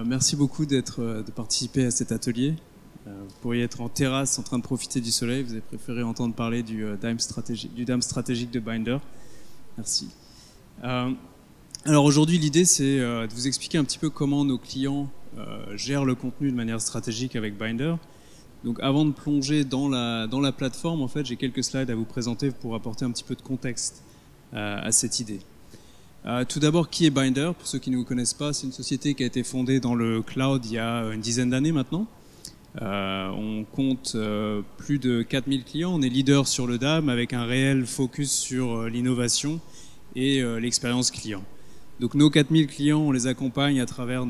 Merci beaucoup de participer à cet atelier. Vous pourriez être en terrasse en train de profiter du soleil. Vous avez préféré entendre parler du DAM stratégique de Bynder. Merci. Alors aujourd'hui, l'idée, c'est de vous expliquer un petit peu comment nos clients gèrent le contenu de manière stratégique avec Bynder. Donc avant de plonger dans la plateforme, en fait, j'ai quelques slides à vous présenter pour apporter un petit peu de contexte à cette idée. Tout d'abord, qui est Bynder? Pour ceux qui ne vous connaissent pas, c'est une société qui a été fondée dans le cloud il y a une dizaine d'années maintenant. On compte plus de 4000 clients, on est leader sur le DAM avec un réel focus sur l'innovation et l'expérience client. Donc nos 4000 clients, on les accompagne à travers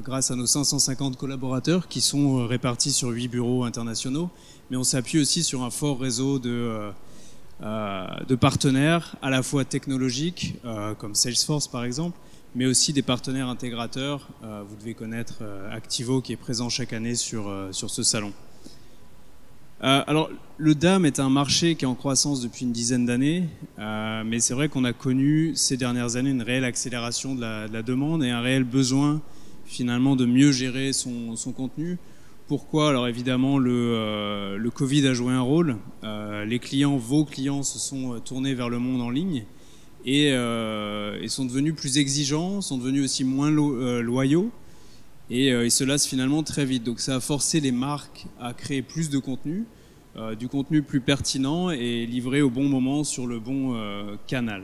grâce à nos 550 collaborateurs qui sont répartis sur 8 bureaux internationaux, mais on s'appuie aussi sur un fort réseau de partenaires à la fois technologiques, comme Salesforce par exemple, mais aussi des partenaires intégrateurs. Vous devez connaître Activo qui est présent chaque année sur ce salon. Alors, le DAM est un marché qui est en croissance depuis une dizaine d'années, mais c'est vrai qu'on a connu ces dernières années une réelle accélération de la demande et un réel besoin finalement de mieux gérer son contenu. Pourquoi? Alors évidemment, le Covid a joué un rôle. Vos clients se sont tournés vers le monde en ligne et sont devenus plus exigeants, sont devenus aussi moins loyaux et ils se lassent finalement très vite. Donc ça a forcé les marques à créer plus de contenu, du contenu plus pertinent et livré au bon moment sur le bon canal.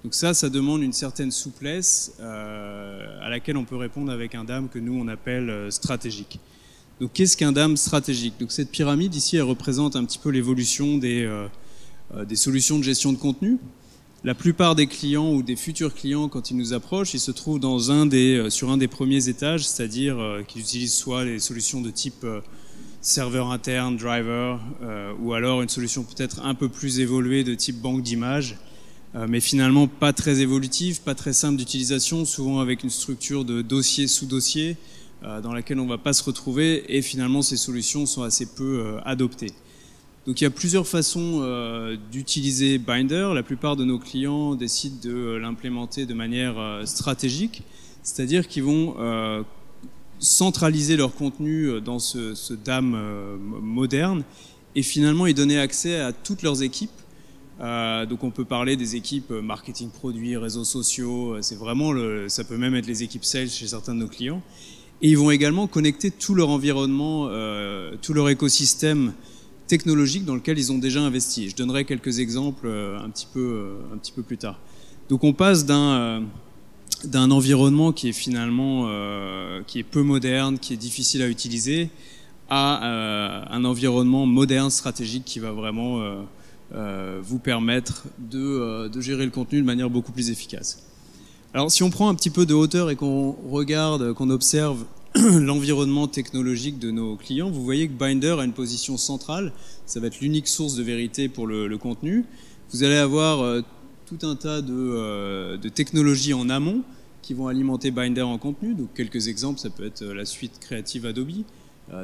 Donc ça demande une certaine souplesse à laquelle on peut répondre avec un DAM que nous on appelle stratégique. Donc qu'est-ce qu'un DAM stratégique? Donc cette pyramide ici, elle représente un petit peu l'évolution des solutions de gestion de contenu. La plupart des clients ou des futurs clients, quand ils nous approchent, ils se trouvent sur un des premiers étages, c'est-à-dire qu'ils utilisent soit les solutions de type serveur interne, driver, ou alors une solution peut-être un peu plus évoluée de type banque d'images, mais finalement pas très évolutive, pas très simple d'utilisation, souvent avec une structure de dossier sous dossier, dans laquelle on ne va pas se retrouver, et finalement ces solutions sont assez peu adoptées. Donc il y a plusieurs façons d'utiliser Bynder. La plupart de nos clients décident de l'implémenter de manière stratégique, c'est-à-dire qu'ils vont centraliser leur contenu dans ce DAM moderne et finalement y donner accès à toutes leurs équipes. Donc on peut parler des équipes marketing produits, réseaux sociaux, c'est vraiment ça peut même être les équipes sales chez certains de nos clients. Et ils vont également connecter tout leur environnement, tout leur écosystème technologique dans lequel ils ont déjà investi. Je donnerai quelques exemples un petit peu plus tard. Donc on passe d'un environnement qui est finalement qui est peu moderne, qui est difficile à utiliser, à un environnement moderne, stratégique qui va vraiment vous permettre de gérer le contenu de manière beaucoup plus efficace. Alors si on prend un petit peu de hauteur et qu'on regarde, qu'on observe l'environnement technologique de nos clients, vous voyez que Bynder a une position centrale, ça va être l'unique source de vérité pour le contenu. Vous allez avoir tout un tas de technologies en amont qui vont alimenter Bynder en contenu. Donc quelques exemples, ça peut être la suite créative Adobe,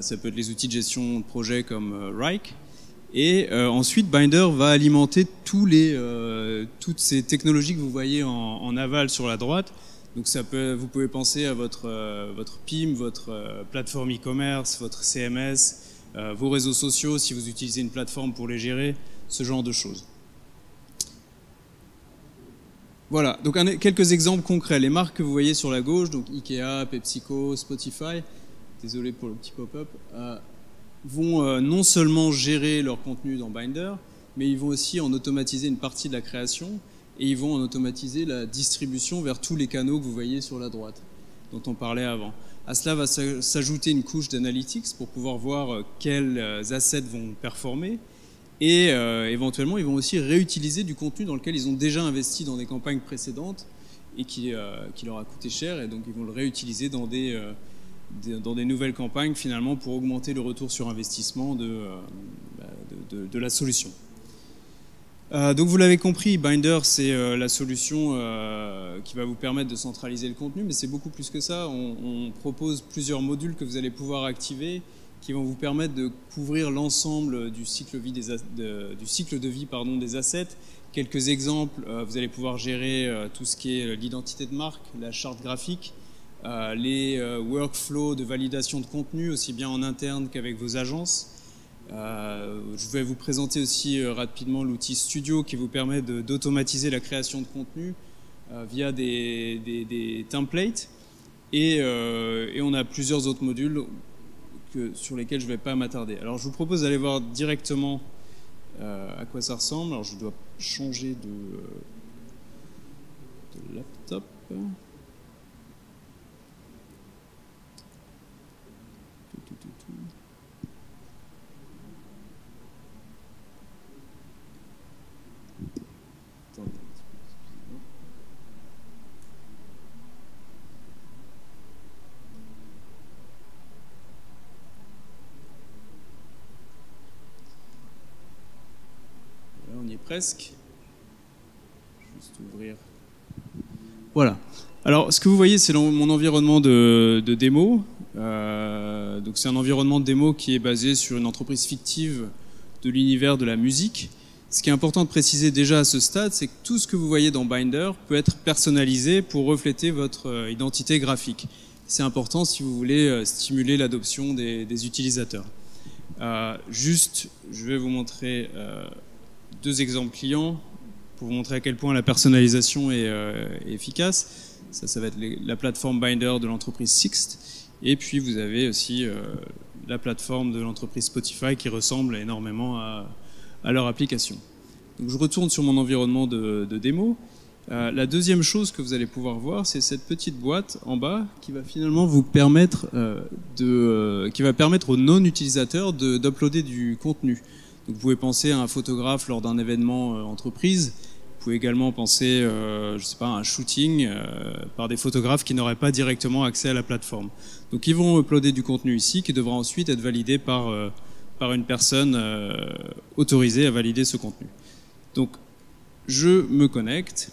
ça peut être les outils de gestion de projet comme Wrike. Et ensuite, Bynder va alimenter toutes ces technologies que vous voyez en aval sur la droite. Donc vous pouvez penser à votre PIM, votre plateforme e-commerce, votre CMS, vos réseaux sociaux, si vous utilisez une plateforme pour les gérer, ce genre de choses. Voilà, donc quelques exemples concrets. Les marques que vous voyez sur la gauche, donc Ikea, PepsiCo, Spotify, désolé pour le petit pop-up, vont non seulement gérer leur contenu dans Bynder, mais ils vont aussi en automatiser une partie de la création et ils vont en automatiser la distribution vers tous les canaux que vous voyez sur la droite, dont on parlait avant. À cela va s'ajouter une couche d'analytics pour pouvoir voir quels assets vont performer et éventuellement ils vont aussi réutiliser du contenu dans lequel ils ont déjà investi dans des campagnes précédentes et qui leur a coûté cher et donc ils vont le réutiliser dans des nouvelles campagnes finalement pour augmenter le retour sur investissement de la solution. Donc vous l'avez compris, Bynder c'est la solution qui va vous permettre de centraliser le contenu, mais c'est beaucoup plus que ça. On propose plusieurs modules que vous allez pouvoir activer qui vont vous permettre de couvrir l'ensemble du cycle de vie des assets. Quelques exemples, vous allez pouvoir gérer tout ce qui est l'identité de marque, la charte graphique, les workflows de validation de contenu, aussi bien en interne qu'avec vos agences. Je vais vous présenter aussi rapidement l'outil Studio qui vous permet d'automatiser la création de contenu via des templates. Et on a plusieurs autres modules sur lesquels je ne vais pas m'attarder. Alors je vous propose d'aller voir directement à quoi ça ressemble. Alors je dois changer de laptop. On y est presque. Juste ouvrir. Voilà. Alors, ce que vous voyez, c'est mon environnement de démo. Donc, c'est un environnement de démo qui est basé sur une entreprise fictive de l'univers de la musique. Ce qui est important de préciser déjà à ce stade, c'est que tout ce que vous voyez dans Binder peut être personnalisé pour refléter votre identité graphique. C'est important si vous voulez stimuler l'adoption des utilisateurs. Juste, je vais vous montrer deux exemples clients pour vous montrer à quel point la personnalisation est efficace. Ça va être la plateforme Binder de l'entreprise Sixt. Et puis vous avez aussi la plateforme de l'entreprise Spotify qui ressemble énormément à leur application. Donc je retourne sur mon environnement de démo. La deuxième chose que vous allez pouvoir voir, c'est cette petite boîte en bas qui va finalement vous permettre qui va permettre aux non-utilisateurs d'uploader du contenu. Donc vous pouvez penser à un photographe lors d'un événement entreprise. Vous pouvez également penser, je sais pas, à un shooting par des photographes qui n'auraient pas directement accès à la plateforme. Donc ils vont uploader du contenu ici qui devra ensuite être validé par une personne autorisée à valider ce contenu. Donc je me connecte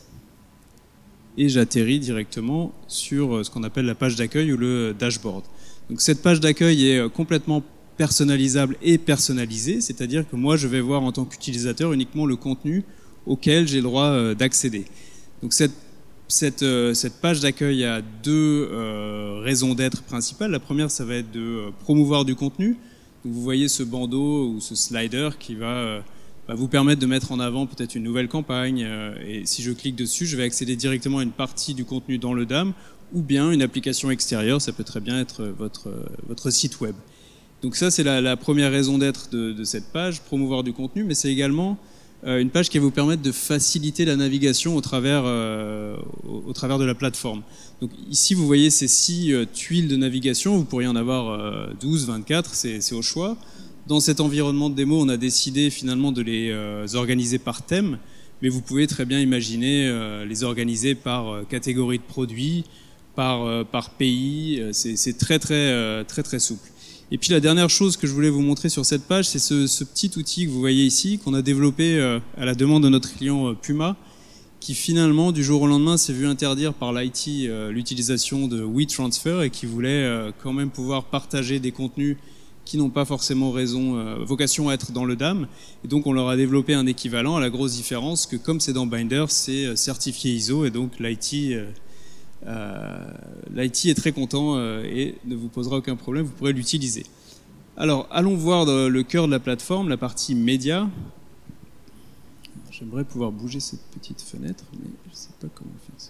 et j'atterris directement sur ce qu'on appelle la page d'accueil ou le dashboard. Donc cette page d'accueil est complètement personnalisable et personnalisée, c'est-à-dire que moi je vais voir en tant qu'utilisateur uniquement le contenu auquel j'ai le droit d'accéder. Donc cette page d'accueil a deux raisons d'être principales. La première, ça va être de promouvoir du contenu. Donc vous voyez ce bandeau ou ce slider qui va vous permettre de mettre en avant peut-être une nouvelle campagne. Et si je clique dessus, je vais accéder directement à une partie du contenu dans le DAM ou bien une application extérieure. Ça peut très bien être votre site web. Donc ça, c'est la première raison d'être de cette page, promouvoir du contenu, mais c'est également une page qui va vous permettre de faciliter la navigation au travers de la plateforme. Donc ici, vous voyez ces 6 tuiles de navigation. Vous pourriez en avoir 12, 24, c'est au choix. Dans cet environnement de démo, on a décidé finalement de les organiser par thème, mais vous pouvez très bien imaginer les organiser par catégorie de produits, par pays. C'est très souple. Et puis la dernière chose que je voulais vous montrer sur cette page, c'est ce petit outil que vous voyez ici, qu'on a développé à la demande de notre client Puma, qui finalement, du jour au lendemain, s'est vu interdire par l'IT l'utilisation de WeTransfer et qui voulait quand même pouvoir partager des contenus qui n'ont pas forcément vocation à être dans le DAM. Et donc on leur a développé un équivalent, à la grosse différence que comme c'est dans Binder, c'est certifié ISO et donc l'IT est très content et ne vous posera aucun problème, vous pourrez l'utiliser. Alors, allons voir le cœur de la plateforme, la partie média. J'aimerais pouvoir bouger cette petite fenêtre, mais je ne sais pas comment faire ça.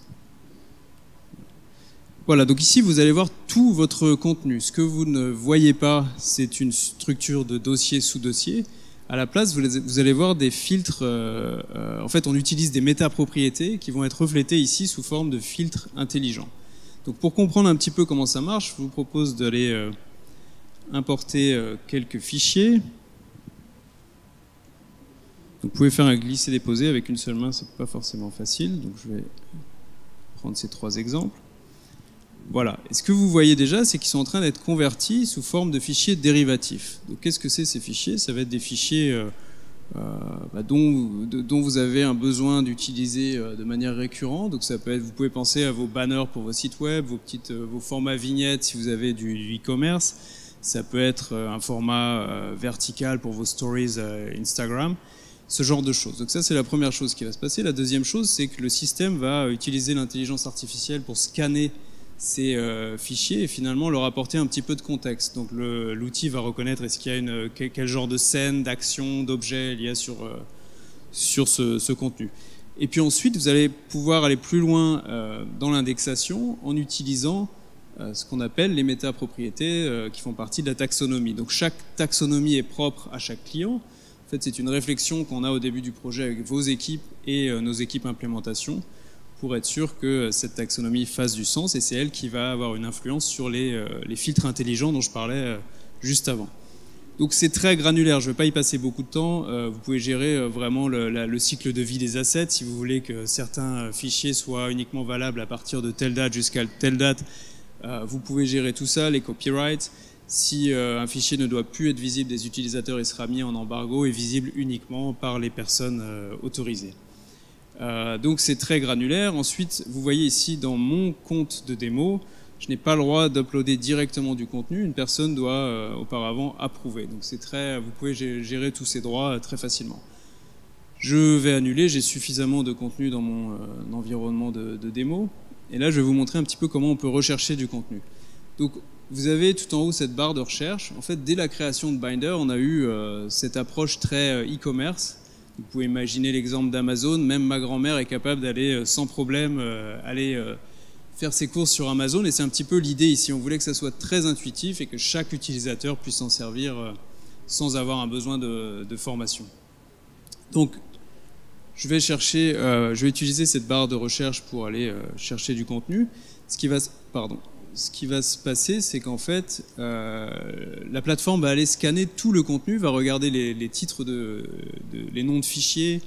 Voilà, donc ici, vous allez voir tout votre contenu. Ce que vous ne voyez pas, c'est une structure de dossier sous dossier. À la place, vous allez voir des filtres. En fait, on utilise des métapropriétés qui vont être reflétées ici sous forme de filtres intelligents. Donc, pour comprendre un petit peu comment ça marche, je vous propose d'aller importer quelques fichiers. Vous pouvez faire un glisser-déposer avec une seule main, c'est pas forcément facile. Donc, je vais prendre ces 3 exemples. Voilà. Et ce que vous voyez déjà, c'est qu'ils sont en train d'être convertis sous forme de fichiers dérivatifs. Donc, qu'est-ce que c'est ces fichiers? Ça va être des fichiers dont vous avez un besoin d'utiliser de manière récurrente. Donc, ça peut être, vous pouvez penser à vos banners pour vos sites web, vos formats vignettes si vous avez du e-commerce. ça peut être un format vertical pour vos stories Instagram, ce genre de choses. Donc ça, c'est la première chose qui va se passer. La deuxième chose, c'est que le système va utiliser l'intelligence artificielle pour scanner ces fichiers et finalement leur apporter un petit peu de contexte. Donc l'outil va reconnaître est-ce qu'il y a quel genre de scène, d'action, d'objet il y a sur ce contenu. Et puis ensuite, vous allez pouvoir aller plus loin dans l'indexation en utilisant ce qu'on appelle les métapropriétés qui font partie de la taxonomie. Donc chaque taxonomie est propre à chaque client. En fait, c'est une réflexion qu'on a au début du projet avec vos équipes et nos équipes implémentation pour être sûr que cette taxonomie fasse du sens, et c'est elle qui va avoir une influence sur les filtres intelligents dont je parlais juste avant. Donc c'est très granulaire, je ne vais pas y passer beaucoup de temps. Vous pouvez gérer vraiment le cycle de vie des assets. Si vous voulez que certains fichiers soient uniquement valables à partir de telle date jusqu'à telle date, vous pouvez gérer tout ça, les copyrights. Si un fichier ne doit plus être visible des utilisateurs, il sera mis en embargo et visible uniquement par les personnes autorisées. Donc c'est très granulaire. Ensuite, vous voyez ici dans mon compte de démo, je n'ai pas le droit d'uploader directement du contenu. Une personne doit auparavant approuver. Donc c'est vous pouvez gérer tous ces droits très facilement. Je vais annuler, j'ai suffisamment de contenu dans mon environnement de démo. Et là, je vais vous montrer un petit peu comment on peut rechercher du contenu. Donc vous avez tout en haut cette barre de recherche. En fait, dès la création de Bynder, on a eu cette approche très e-commerce. Vous pouvez imaginer l'exemple d'Amazon. Même ma grand-mère est capable d'aller sans problème faire ses courses sur Amazon. Et c'est un petit peu l'idée ici. On voulait que ça soit très intuitif et que chaque utilisateur puisse s'en servir sans avoir un besoin de formation. Donc, je vais utiliser cette barre de recherche pour aller chercher du contenu. Ce qui va se passer, c'est qu'en fait, la plateforme va aller scanner tout le contenu, va regarder les titres, les noms de fichiers,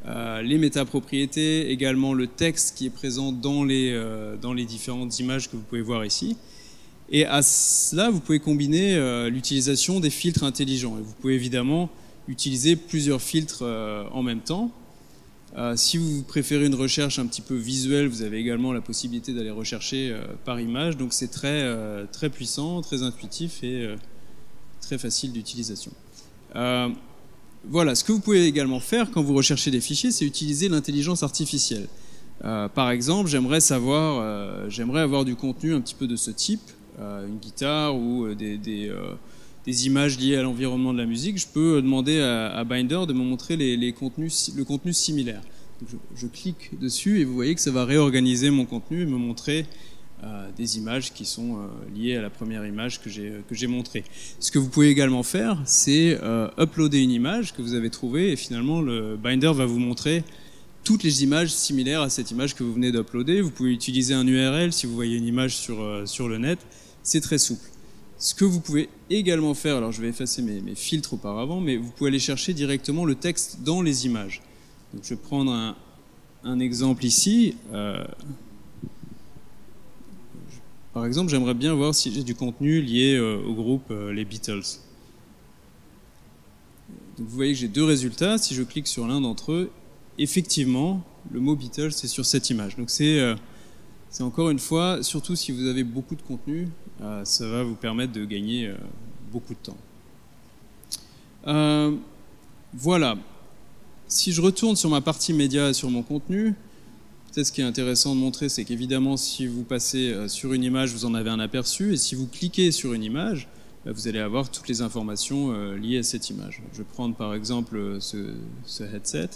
les métapropriétés, également le texte qui est présent dans les différentes images que vous pouvez voir ici. Et à cela, vous pouvez combiner l'utilisation des filtres intelligents. Et vous pouvez évidemment utiliser plusieurs filtres en même temps. Si vous préférez une recherche un petit peu visuelle, vous avez également la possibilité d'aller rechercher par image. Donc c'est très puissant, très intuitif et très facile d'utilisation. Voilà, ce que vous pouvez également faire quand vous recherchez des fichiers, c'est utiliser l'intelligence artificielle. Par exemple, j'aimerais avoir du contenu un petit peu de ce type, une guitare ou des images liées à l'environnement de la musique. Je peux demander à Bynder de me montrer le contenu similaire. Donc je clique dessus et vous voyez que ça va réorganiser mon contenu et me montrer des images qui sont liées à la première image que j'ai montrée. Ce que vous pouvez également faire, c'est uploader une image que vous avez trouvée et finalement le Bynder va vous montrer toutes les images similaires à cette image que vous venez d'uploader. Vous pouvez utiliser un URL si vous voyez une image sur le net. C'est très souple. Ce que vous pouvez également faire, alors je vais effacer mes filtres auparavant, mais vous pouvez aller chercher directement le texte dans les images. Donc je vais prendre un exemple ici. Par exemple, j'aimerais bien voir si j'ai du contenu lié au groupe les Beatles. Donc vous voyez que j'ai deux résultats. Si je clique sur l'un d'entre eux, effectivement, le mot Beatles est sur cette image. Donc c'est encore une fois, surtout si vous avez beaucoup de contenu, ça va vous permettre de gagner beaucoup de temps. Voilà. Si je retourne sur ma partie média et sur mon contenu, peut-être ce qui est intéressant de montrer, c'est qu'évidemment, si vous passez sur une image, vous en avez un aperçu, et si vous cliquez sur une image, vous allez avoir toutes les informations liées à cette image. Je vais prendre par exemple ce headset.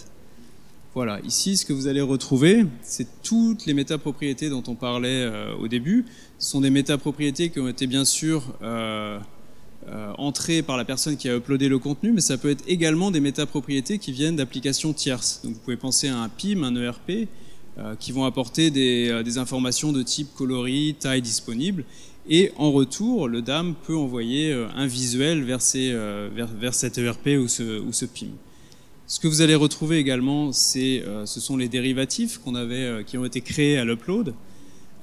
Voilà, ici, ce que vous allez retrouver, c'est toutes les métapropriétés dont on parlait au début. Ce sont des métapropriétés qui ont été bien sûr entrées par la personne qui a uploadé le contenu, mais ça peut être également des métapropriétés qui viennent d'applications tierces. Donc vous pouvez penser à un PIM, un ERP, qui vont apporter des informations de type coloris, taille disponible. Et en retour, le DAM peut envoyer un visuel vers cet ERP ou ce PIM. Ce que vous allez retrouver également, ce sont les dérivatifs qui ont été créés à l'upload.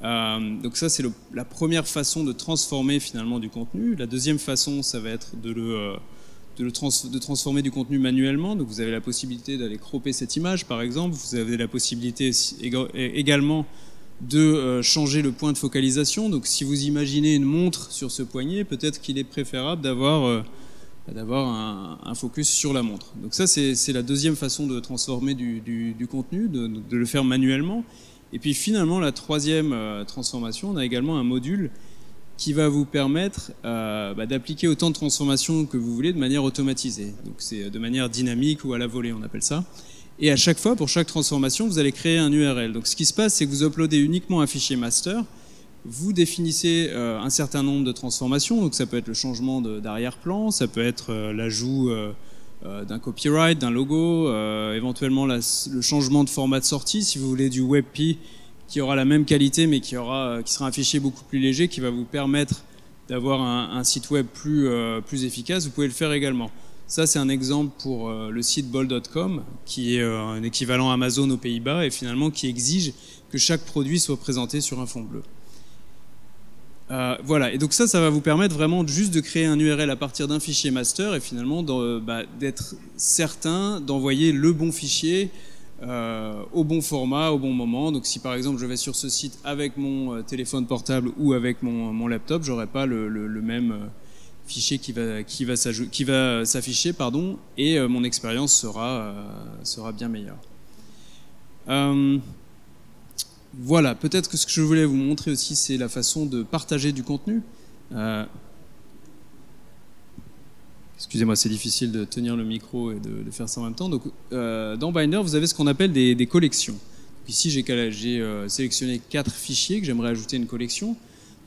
Donc ça, c'est la première façon de transformer finalement du contenu. La deuxième façon, ça va être de transformer du contenu manuellement. Donc vous avez la possibilité d'aller cropper cette image, par exemple. Vous avez la possibilité également de changer le point de focalisation. Donc si vous imaginez une montre sur ce poignet, peut-être qu'il est préférable d'avoir un focus sur la montre. Donc ça, c'est la deuxième façon de transformer du contenu, de le faire manuellement. Et puis finalement, la troisième transformation, on a également un module qui va vous permettre d'appliquer autant de transformations que vous voulez de manière automatisée. Donc c'est de manière dynamique ou à la volée, on appelle ça. Et à chaque fois, pour chaque transformation, vous allez créer un URL. Donc ce qui se passe, c'est que vous uploadez uniquement un fichier master, vous définissez un certain nombre de transformations, donc ça peut être le changement d'arrière-plan, ça peut être l'ajout d'un copyright, d'un logo, éventuellement le changement de format de sortie, si vous voulez du WebP qui aura la même qualité mais qui sera un fichier beaucoup plus léger qui va vous permettre d'avoir un site web plus efficace, vous pouvez le faire également. Ça, c'est un exemple pour le site bol.com, qui est un équivalent Amazon aux Pays-Bas et finalement qui exige que chaque produit soit présenté sur un fond bleu. Voilà, et donc ça va vous permettre vraiment juste de créer un URL à partir d'un fichier master et finalement d'être certain d'envoyer le bon fichier au bon format, au bon moment. Donc si par exemple je vais sur ce site avec mon téléphone portable ou avec mon laptop, j'aurai pas le même fichier qui va s'afficher, et mon expérience sera bien meilleure. Voilà, peut-être que ce que je voulais vous montrer aussi, c'est la façon de partager du contenu. Excusez-moi, c'est difficile de tenir le micro et de faire ça en même temps. Donc, dans Binder, vous avez ce qu'on appelle des collections. Donc, ici, j'ai sélectionné 4 fichiers que j'aimerais ajouter à une collection.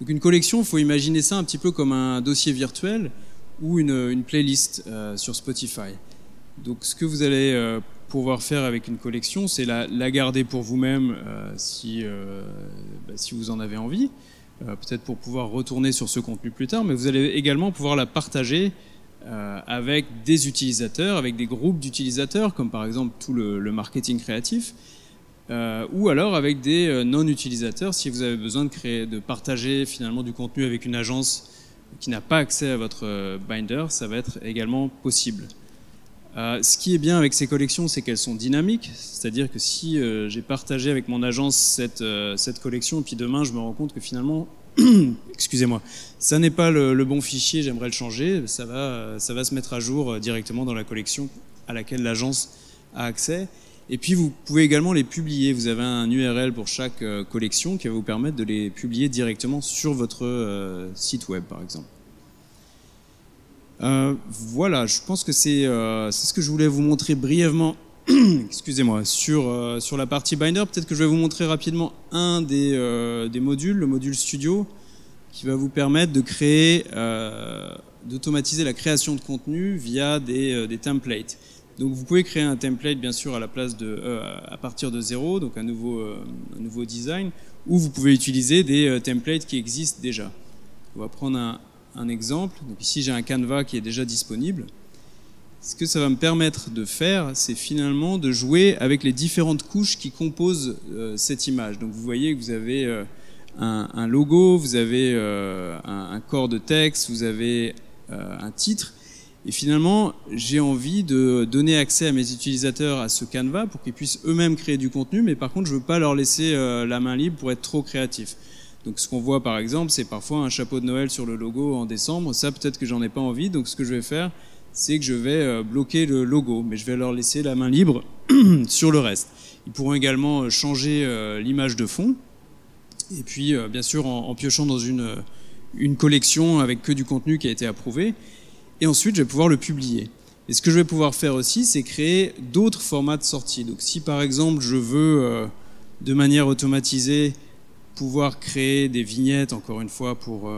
Donc, une collection, il faut imaginer ça un petit peu comme un dossier virtuel ou une playlist sur Spotify. Donc, ce que vous allez pouvoir faire avec une collection, c'est la garder pour vous-même si vous en avez envie, peut-être pour pouvoir retourner sur ce contenu plus tard, mais vous allez également pouvoir la partager avec des utilisateurs, avec des groupes d'utilisateurs, comme par exemple tout le marketing créatif, ou alors avec des non-utilisateurs, si vous avez besoin de partager finalement du contenu avec une agence qui n'a pas accès à votre Binder, ça va être également possible. Ce qui est bien avec ces collections, c'est qu'elles sont dynamiques, c'est-à-dire que si j'ai partagé avec mon agence cette collection, et puis demain je me rends compte que finalement, excusez-moi, ça n'est pas le bon fichier, j'aimerais le changer, ça va se mettre à jour directement dans la collection à laquelle l'agence a accès. Et puis vous pouvez également les publier, vous avez un URL pour chaque collection qui va vous permettre de les publier directement sur votre site web par exemple. Voilà, je pense que c'est ce que je voulais vous montrer brièvement excusez-moi, sur la partie Binder. Peut-être que je vais vous montrer rapidement un des modules, le module Studio, qui va vous permettre de créer, d'automatiser la création de contenu via des templates. Donc vous pouvez créer un template bien sûr à partir de zéro, donc un nouveau design, ou vous pouvez utiliser des templates qui existent déjà. On va prendre un exemple. Donc ici j'ai un Canva qui est déjà disponible. Ce que ça va me permettre de faire, c'est finalement de jouer avec les différentes couches qui composent cette image. Donc vous voyez que vous avez un logo, vous avez un corps de texte, vous avez un titre. Et finalement, j'ai envie de donner accès à mes utilisateurs à ce Canva pour qu'ils puissent eux-mêmes créer du contenu, mais par contre, je ne veux pas leur laisser la main libre pour être trop créatif. Donc ce qu'on voit par exemple, c'est parfois un chapeau de Noël sur le logo en décembre. Ça, peut-être que j'en ai pas envie. Donc ce que je vais faire, c'est que je vais bloquer le logo, mais je vais leur laisser la main libre sur le reste. Ils pourront également changer l'image de fond. Et puis, bien sûr, en piochant dans une collection avec que du contenu qui a été approuvé. Et ensuite, je vais pouvoir le publier. Et ce que je vais pouvoir faire aussi, c'est créer d'autres formats de sortie. Donc si par exemple, je veux, de manière automatisée, pouvoir créer des vignettes, encore une fois, pour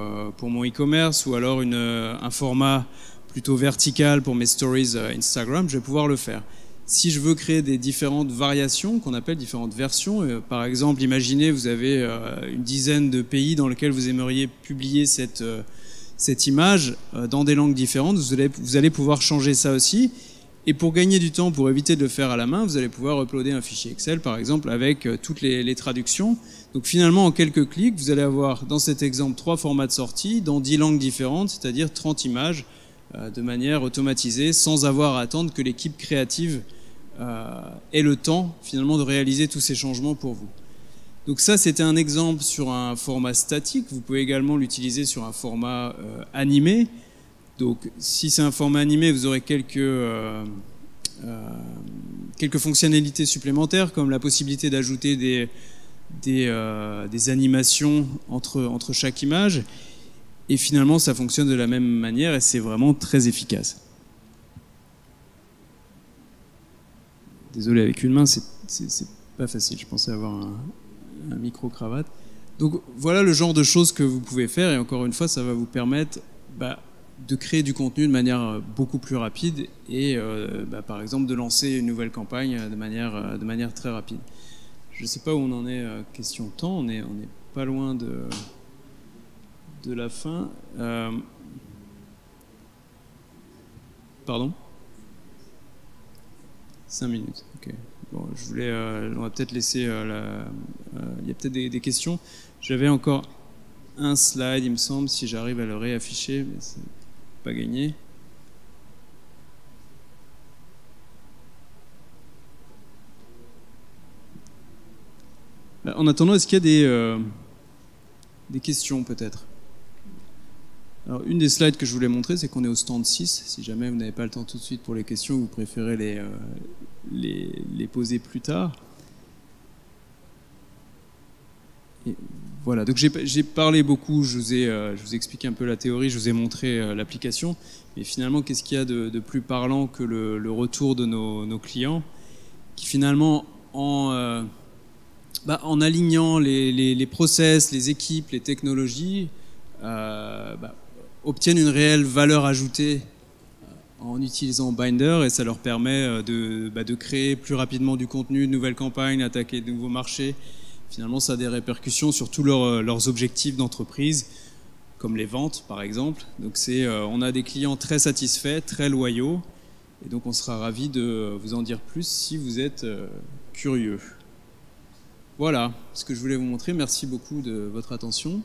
mon e-commerce, ou alors un format plutôt vertical pour mes stories Instagram, je vais pouvoir le faire. Si je veux créer des différentes variations, qu'on appelle différentes versions, par exemple, imaginez, vous avez une dizaine de pays dans lesquels vous aimeriez publier cette image dans des langues différentes, vous allez pouvoir changer ça aussi. Et pour gagner du temps, pour éviter de le faire à la main, vous allez pouvoir uploader un fichier Excel, par exemple, avec toutes les traductions. Donc finalement, en quelques clics, vous allez avoir, dans cet exemple, 3 formats de sortie, dans 10 langues différentes, c'est-à-dire 30 images, de manière automatisée, sans avoir à attendre que l'équipe créative ait le temps, finalement, de réaliser tous ces changements pour vous. Donc ça, c'était un exemple sur un format statique. Vous pouvez également l'utiliser sur un format animé. Donc si c'est un format animé, vous aurez quelques fonctionnalités supplémentaires, comme la possibilité d'ajouter des animations entre chaque image. Et finalement, ça fonctionne de la même manière et c'est vraiment très efficace. Désolé, avec une main, c'est pas facile. Je pensais avoir un micro-cravate. Donc voilà le genre de choses que vous pouvez faire. Et encore une fois, ça va vous permettre de créer du contenu de manière beaucoup plus rapide et par exemple de lancer une nouvelle campagne de manière très rapide. Je ne sais pas où on en est question temps. On est pas loin de la fin. Pardon ? 5 minutes, ok. Bon, on va peut-être laisser il y a peut-être des questions. J'avais encore un slide, il me semble, si j'arrive à le réafficher, mais c'est pas gagné. En attendant, est-ce qu'il y a des questions peut-être ? Alors, une des slides que je voulais montrer, c'est qu'on est au stand 6. Si jamais vous n'avez pas le temps tout de suite pour les questions, vous préférez les poser plus tard. Et voilà, donc j'ai parlé beaucoup, je vous ai expliqué un peu la théorie, je vous ai montré l'application. Mais finalement, qu'est-ce qu'il y a de plus parlant que le retour de nos clients qui finalement, en alignant les process, les équipes, les technologies, obtiennent une réelle valeur ajoutée en utilisant Bynder, et ça leur permet de créer plus rapidement du contenu, de nouvelles campagnes, attaquer de nouveaux marchés. Finalement, ça a des répercussions sur tous leurs objectifs d'entreprise, comme les ventes par exemple. Donc on a des clients très satisfaits, très loyaux, et donc on sera ravis de vous en dire plus si vous êtes curieux. Voilà ce que je voulais vous montrer. Merci beaucoup de votre attention.